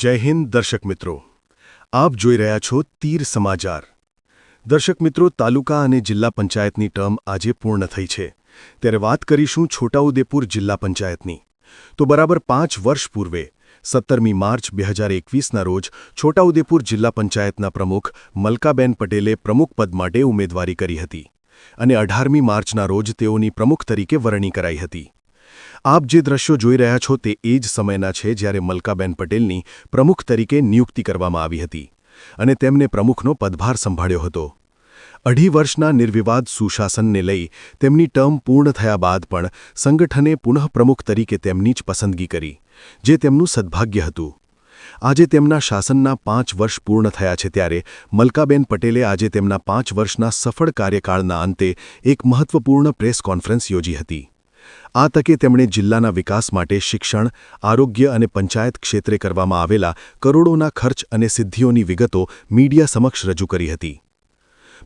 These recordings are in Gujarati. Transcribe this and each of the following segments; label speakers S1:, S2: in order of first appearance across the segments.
S1: જય હિન્દ દર્શક મિત્રો, આપ જોઈ રહ્યા છો તીર સમાચાર। દર્શક મિત્રો, તાલુકા અને જિલ્લા પંચાયતની ટર્મ આજે પૂર્ણ થઈ છે, ત્યારે વાત કરીશું છોટાઉદેપુર જિલ્લા પંચાયતની। તો બરાબર 5 વર્ષ પૂર્વે 17મી માર્ચ 2021ના રોજ છોટાઉદેપુર જિલ્લા પંચાયતના પ્રમુખ મલકાબેન પટેલે પ્રમુખ પદ માટે ઉમેદવારી કરી હતી અને 18મી માર્ચના રોજ તેઓની પ્રમુખ તરીકે વરણી કરાઈ હતી। આપ જે દ્રશ્યો જોઈ રહ્યા છો તે એ જ સમયના છે જ્યારે મલકાબેન પટેલની પ્રમુખ તરીકે નિયુક્તિ કરવામાં આવી હતી અને તેમને પ્રમુખનો પદભાર સંભાળ્યો હતો। 2.5 વર્ષના નિર્વિવાદ સુશાસનને લઈ તેમની ટર્મ પૂર્ણ થયા બાદ પણ સંગઠને પુનઃ પ્રમુખ તરીકે તેમની જ પસંદગી કરી, જે તેમનું સદભાગ્ય હતું। આજે તેમના શાસનના 5 વર્ષ પૂર્ણ થયા છે, ત્યારે મલકાબેન પટેલે આજે તેમના 5 વર્ષના સફળ કાર્યકાળના અંતે એક મહત્વપૂર્ણ પ્રેસ કોન્ફરન્સ યોજી હતી। આ તકે તેમણે જિલ્લાના વિકાસ માટે શિક્ષણ, આરોગ્ય અને પંચાયત ક્ષેત્રે કરવામાં આવેલા કરોડોના ખર્ચ અને સિદ્ધિઓની વિગતો મીડિયા સમક્ષ રજૂ કરી હતી।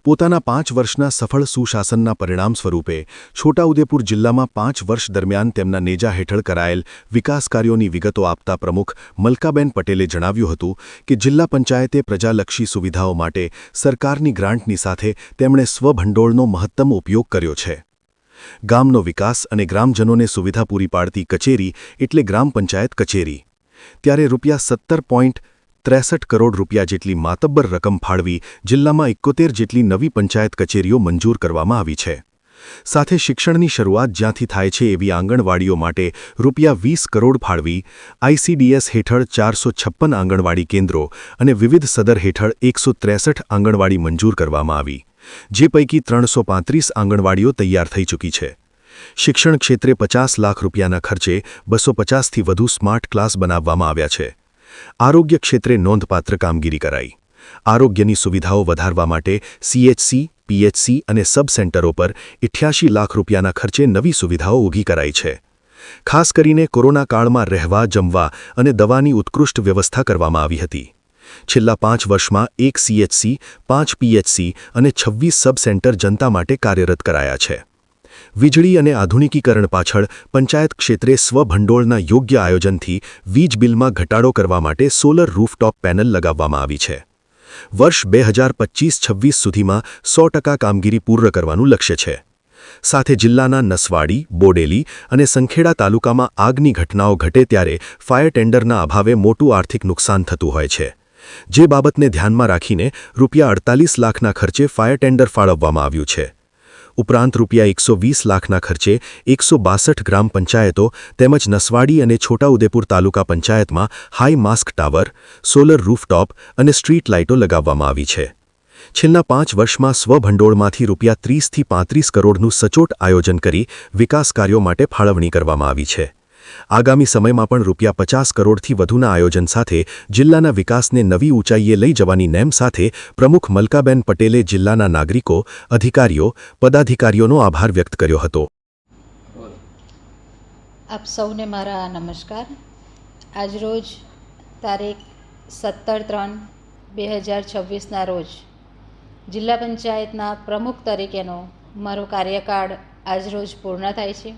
S1: પોતાના 5 વર્ષના સફળ સુશાસનના પરિણામ સ્વરૂપે છોટાઉદેપુર જિલ્લામાં 5 વર્ષ દરમિયાન તેમના નેજા હેઠળ કરાયેલ વિકાસ કાર્યોની વિગતો આપતા પ્રમુખ મલકાબેન પટેલે જણાવ્યું હતું કે જિલ્લા પંચાયતે પ્રજાલક્ષી સુવિધાઓ માટે સરકારની ગ્રાન્ટની સાથે તેમણે સ્વભંડોળનો મહત્તમ ઉપયોગ કર્યો છે। ગામનો વિકાસ અને ગ્રામજનોને સુવિધા પૂરી પાડતી કચેરી એટલે ગ્રામ પંચાયત કચેરી, ત્યારે ₹17.63 કરોડ જેટલી માતબ્બર રકમ ફાળવી જિલ્લામાં 71 જેટલી નવી પંચાયત કચેરીઓ મંજૂર કરવામાં આવી છે। સાથે શિક્ષણની શરૂઆત જ્યાંથી થાય છે એવી આંગણવાડીઓ માટે ₹20 કરોડ ફાળવી ICDS હેઠળ 456 આંગણવાડી કેન્દ્રો અને વિવિધ સદર હેઠળ 163 આંગણવાડી મંજૂર કરવામાં આવી, જે પૈકી 335 આંગણવાડીઓ તૈયાર થઈ ચૂકી છે। શિક્ષણ ક્ષેત્રે ₹50 લાખ ખર્ચે 250થી વધુ સ્માર્ટ ક્લાસ બનાવવામાં આવ્યા છે। આરોગ્ય ક્ષેત્રે નોંધપાત્ર કામગીરી કરાઈ। આરોગ્યની સુવિધાઓ વધારવા માટે CHC, PHC અને સબ સેન્ટરો પર ₹88 લાખ ખર્ચે નવી સુવિધાઓ ઊભી કરાઈ છે। ખાસ કરીને કોરોના કાળમાં રહેવા, જમવા અને દવાની ઉત્કૃષ્ટ વ્યવસ્થા કરવામાં આવી હતી। છેલ્લા 5 વર્ષમાં 1 CHC, 5 PHC અને 26 સબ સેન્ટર જનતા માટે કાર્યરત કરાયા છે। વીજળી અને આધુનિકીકરણ પાછળ પંચાયત ક્ષેત્રે સ્વભંડોળના યોગ્ય આયોજનથી વીજ બિલમાં ઘટાડો કરવા માટે સોલર રૂફટોપ પેનલ લગાવવામાં આવી છે। વર્ષ 2025-26 સુધીમાં 100% કામગીરી પૂર્ણ કરવાનું લક્ષ્ય છે। સાથે જિલ્લાના નસવાડી, બોડેલી અને સંખેડા તાલુકામાં આગની ઘટનાઓ ઘટે ત્યારે ફાયર ટેન્ડરના અભાવે મોટું આર્થિક નુકસાન થતું હોય છે, જે બાબતને ધ્યાનમાં રાખીને ₹48 લાખના ખર્ચે ફાયર ટેન્ડર ફાળવવામાં આવ્યું છે। ઉપરાંત ₹120 લાખના ખર્ચે 162 ગ્રામ પંચાયતો તેમજ નસવાડી અને છોટાઉદેપુર તાલુકા પંચાયતમાં high mask tower, solar rooftop અને સ્ટ્રીટ લાઇટો લગાવવામાં આવી છે। છેલ્લા 5 વર્ષમાં સ્વભંડોળમાંથી ₹30થી 35 કરોડનું સચોટ આયોજન કરી વિકાસ કાર્યો માટે ફાળવણી કરવામાં આવી છે। આગામી સમયમાં પણ ₹50 કરોડથી વધુના આયોજન સાથે જિલ્લાના વિકાસને નવી ઊંચાઈએ લઈ જવાની નેમ સાથે પ્રમુખ મલકાબેન પટેલે જિલ્લાના નાગરિકો, અધિકારીઓ, પદાધિકારીઓનો આભાર વ્યક્ત કર્યો હતો।
S2: આપ સૌને મારા નમસ્કાર। આજરોજ તારીખ 17/3/2026ના રોજ જિલ્લા પંચાયતના પ્રમુખ તરીકેનો મારો કાર્યકાળ આજરોજ પૂર્ણ થાય છે।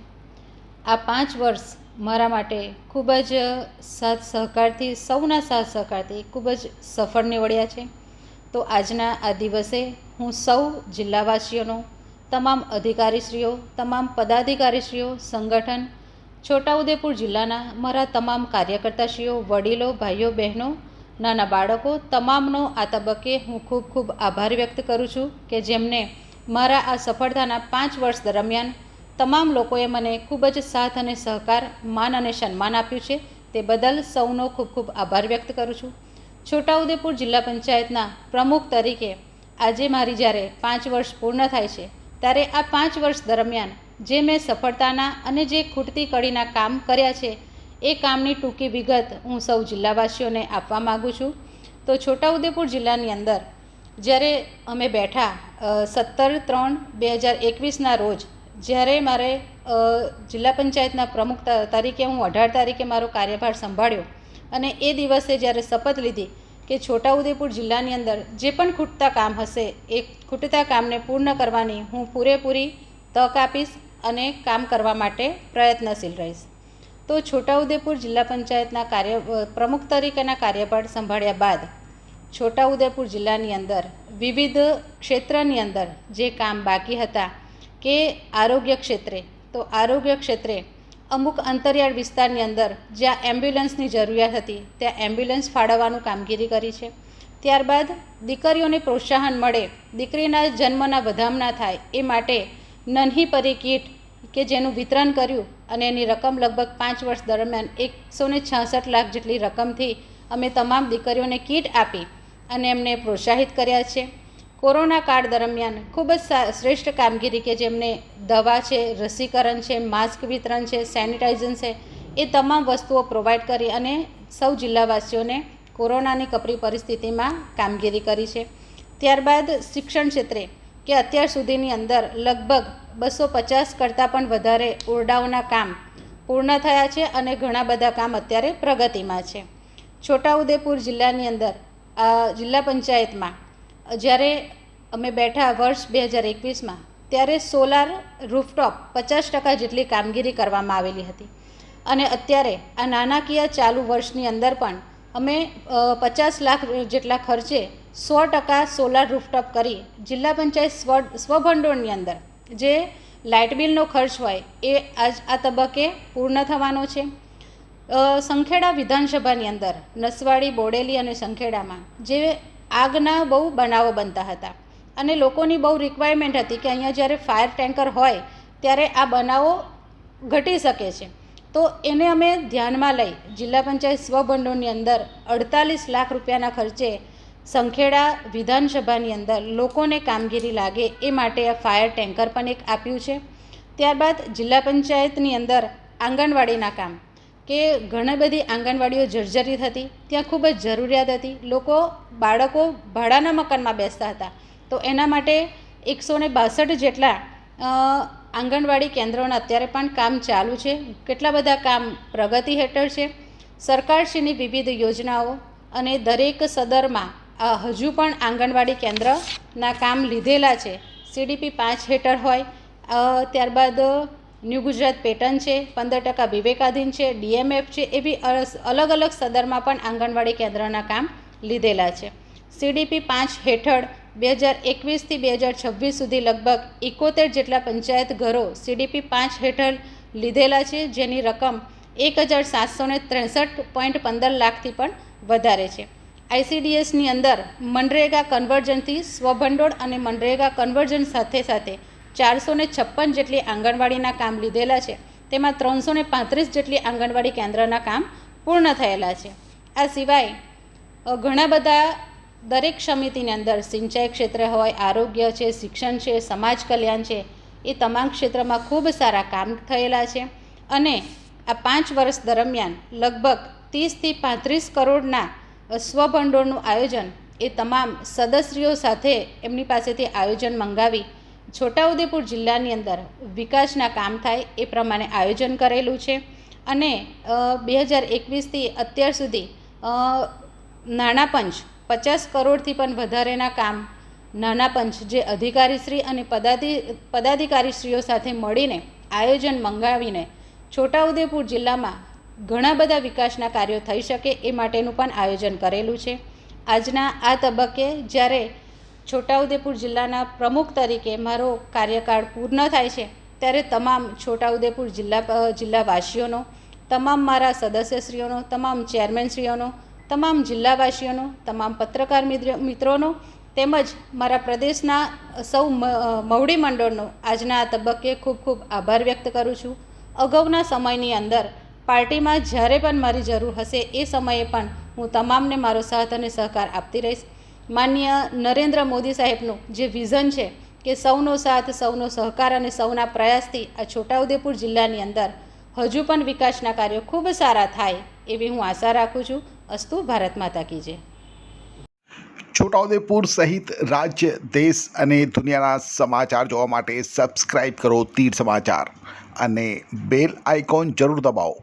S2: આ 5 વર્ષ મારા માટે ખૂબ જ સાથ સહકારથી, સૌના સાથ સહકારથી ખૂબ જ સફળ નીવડ્યા છે। તો આજના આ દિવસે હું સૌ જિલ્લાવાસીઓનો, તમામ અધિકારીશ્રીઓ, તમામ પદાધિકારીશ્રીઓ, સંગઠન, છોટાઉદેપુર જિલ્લાના મારા તમામ કાર્યકર્તાશ્રીઓ, વડીલો, ભાઈઓ, બહેનો, નાના બાળકો તમામનો આ તબક્કે હું ખૂબ ખૂબ આભાર વ્યક્ત કરું છું કે જેમને મારા આ સફળતાના 5 વર્ષ દરમિયાન તમામ લોકોએ મને ખૂબ જ સાથ અને સહકાર, માન અને સન્માન આપ્યું છે। તે બદલ સૌનો ખૂબ ખૂબ આભાર વ્યક્ત કરું છું। છોટાઉદેપુર જિલ્લા પંચાયતના પ્રમુખ તરીકે આજે મારી જ્યારે 5 વર્ષ પૂર્ણ થાય છે, ત્યારે આ 5 વર્ષ દરમિયાન જે મેં સફળતાના અને જે ખૂટતી કડીના કામ કર્યા છે એ કામની ટૂંકી વિગત હું સૌ જિલ્લાવાસીઓને આપવા માગું છું। તો છોટાઉદેપુર જિલ્લાની અંદર જ્યારે અમે બેઠા 17/3/2021ના રોજ જ્યારે મારે જિલ્લા પંચાયતના પ્રમુખ તરીકે હું 18 તારીખે મારો કાર્યભાર સંભાળ્યો અને એ દિવસે જ્યારે શપથ લીધી કે છોટાઉદેપુર જિલ્લાની અંદર જે પણ ખૂટતા કામ હશે એ ખૂટતા કામને પૂર્ણ કરવાની હું પૂરેપૂરી તક આપીશ અને કામ કરવા માટે પ્રયત્નશીલ રહીશ। તો છોટાઉદેપુર જિલ્લા પંચાયતના પ્રમુખ તરીકેના કાર્યભાર સંભાળ્યા બાદ છોટાઉદેપુર જિલ્લાની અંદર વિવિધ ક્ષેત્રની અંદર જે કામ બાકી હતા કે આરોગ્ય ક્ષેત્રે, તો આરોગ્ય ક્ષેત્રે અમુક અંતરિયાળ વિસ્તારની અંદર જ્યાં એમ્બ્યુલન્સની જરૂરિયાત હતી ત્યાં એમ્બ્યુલન્સ ફાળવવાનું કામગીરી કરી છે. ત્યારબાદ દીકરીઓને પ્રોત્સાહન મળે, દીકરીના જન્મના વધામણા થાય એ માટે નન્હી પરી કીટ કે જેનું વિતરણ કર્યું અને એની રકમ લગભગ 5 વર્ષ દરમિયાન 166 લાખ જેટલી રકમથી અમે તમામ દીકરીઓને કીટ આપી અને એમને પ્રોત્સાહિત કર્યા છે. કોરોના કાળ દરમિયાન ખૂબ જ શ્રેષ્ઠ કામગીરી કે જેમને દવા છે, રસીકરણ છે, માસ્ક વિતરણ છે, સેનિટાઇઝેશન છે, એ તમામ વસ્તુઓ પ્રોવાઈડ કરી અને સૌ જિલ્લાવાસીઓને કોરોનાની કપરી પરિસ્થિતિમાં કામગીરી કરી છે. ત્યારબાદ શિક્ષણ ક્ષેત્રે કે અત્યાર સુધીની અંદર લગભગ 250 કરતાં પણ વધારે ઓરડાઓના કામ પૂર્ણ થયા છે અને ઘણા બધા કામ અત્યારે પ્રગતિમાં છે. છોટાઉદેપુર જિલ્લાની અંદર જિલ્લા પંચાયતમાં જ્યારે અમે બેઠા વર્ષ 2021માં ત્યારે સોલાર રૂફટોપ 50% જેટલી કામગીરી કરવામાં આવેલી હતી અને અત્યારે આ નાણાકીય ચાલુ વર્ષની અંદર પણ અમે 50 લાખ જેટલા ખર્ચે 100% સોલાર રૂફટોપ કરી જિલ્લા પંચાયત સ્વભંડોળની અંદર જે લાઇટ બિલનો ખર્ચ હોય એ આ તબક્કે પૂર્ણ થવાનો છે. સંખેડા વિધાનસભાની અંદર નસવાડી, બોડેલી અને સંખેડામાં જે આગના બહુ બનાવો બનતા હતા અને લોકોની બહુ રિક્વાયરમેન્ટ હતી કે અહીંયા જ્યારે ફાયર ટેન્કર હોય ત્યારે આ બનાવો ઘટી શકે છે. તો એને અમે ધ્યાનમાં લઈ જિલ્લા પંચાયત સ્વભંડોળની અંદર 48 લાખ રૂપિયાના ખર્ચે સંખેડા વિધાનસભાની અંદર લોકોને કામગીરી લાગે એ માટે આ ફાયર ટેન્કર પણ એક આપ્યું છે. ત્યારબાદ જિલ્લા પંચાયતની અંદર આંગણવાડીના કામ કે ઘણી બધી આંગણવાડીઓ જર્જરિત હતી, ત્યાં ખૂબ જ જરૂરિયાત હતી, બાળકો ભાડાના મકાનમાં બેસતા હતા. તો એના માટે 162 જેટલા આંગણવાડી કેન્દ્રોના અત્યારે પણ કામ ચાલુ છે. કેટલા બધા કામ પ્રગતિ હેઠળ છે. સરકારશ્રીની વિવિધ યોજનાઓ અને દરેક સદરમાં હજુ પણ આંગણવાડી કેન્દ્રના કામ લીધેલા છે. CDP 5 હેઠળ હોય, ત્યારબાદ ન્યૂ ગુજરાત પેટર્ન છે, 15% વિવેકાધીન છે, DMF છે, એવી અલગ અલગ સદરમાં પણ આંગણવાડી કેન્દ્રના કામ લીધેલા છે. CDP 5 હેઠળ 2021થી 2026 સુધી લગભગ 71 જેટલા પંચાયત ઘરો CDP 5 હેઠળ લીધેલા છે, જેની રકમ 1763.15 લાખથી પણ વધારે છે. ICDSની અંદર મનરેગા કન્વર્જનથી સ્વભંડોળ અને મનરેગા કન્વર્જન સાથે સાથે 456 જેટલી આંગણવાડીના કામ લીધેલા છે. તેમાં 335 જેટલી આંગણવાડી કેન્દ્રના કામ પૂર્ણ થયેલા છે. આ સિવાય ઘણા બધા દરેક સમિતિની અંદર સિંચાઈ ક્ષેત્ર હોય, આરોગ્ય છે, શિક્ષણ છે, સમાજ કલ્યાણ છે, એ તમામ ક્ષેત્રમાં ખૂબ સારા કામ થયેલા છે અને આ 5 વર્ષ દરમિયાન લગભગ 30થી 35 કરોડના સ્વભંડોળનું આયોજન એ તમામ સદસ્યો સાથે એમની પાસેથી આયોજન મંગાવી છોટાઉદેપુર જિલ્લાની અંદર વિકાસના કામ થાય એ પ્રમાણે આયોજન કરેલું છે અને 2021થી અત્યાર સુધી નાણાં પંચ 50 કરોડથી પણ વધારેના કામ નાણાં પંચ જે અધિકારીશ્રી અને પદાધિકારીશ્રીઓ સાથે મળીને આયોજન મંગાવીને છોટાઉદેપુર જિલ્લામાં ઘણા બધા વિકાસના કાર્યો થઈ શકે એ માટેનું પણ આયોજન કરેલું છે. આજના આ તબક્કે જ્યારે છોટાઉદેપુર જિલ્લાના પ્રમુખ તરીકે મારો કાર્યકાળ પૂર્ણ થાય છે ત્યારે તમામ છોટાઉદેપુર જિલ્લાવાસીઓનો, તમામ મારા સદસ્યશ્રીઓનો, તમામ ચેરમેનશ્રીઓનો, તમામ જિલ્લાવાસીઓનો, તમામ પત્રકાર મિત્રોનો તેમજ મારા પ્રદેશના સૌ મવડી મંડળનો આજના આ તબક્કે ખૂબ ખૂબ આભાર વ્યક્ત કરું છું. અગાઉના સમયની અંદર પાર્ટીમાં જ્યારે પણ મારી જરૂર હશે એ સમયે પણ હું તમામને મારો સાથ અને સહકાર આપતી રહીશ. માનનીય નરેન્દ્ર મોદી સાહેબનું જે વિઝન છે કે સૌનો સાથ, સૌનો સહકાર અને સૌના પ્રયાસથી આ છોટાઉદેપુર જિલ્લાની અંદર હજુ પણ વિકાસના કાર્યો ખૂબ સારા થાય એવી હું આશા રાખું છું. અસ્તુ ભારત માતા કી જય.
S3: છોટાઉદેપુર સહિત રાજ્ય, દેશ અને દુનિયાના સમાચાર જોવા માટે સબસ્ક્રાઇબ કરો તીર સમાચાર અને બેલ આઇકોન જરૂર દબાવો.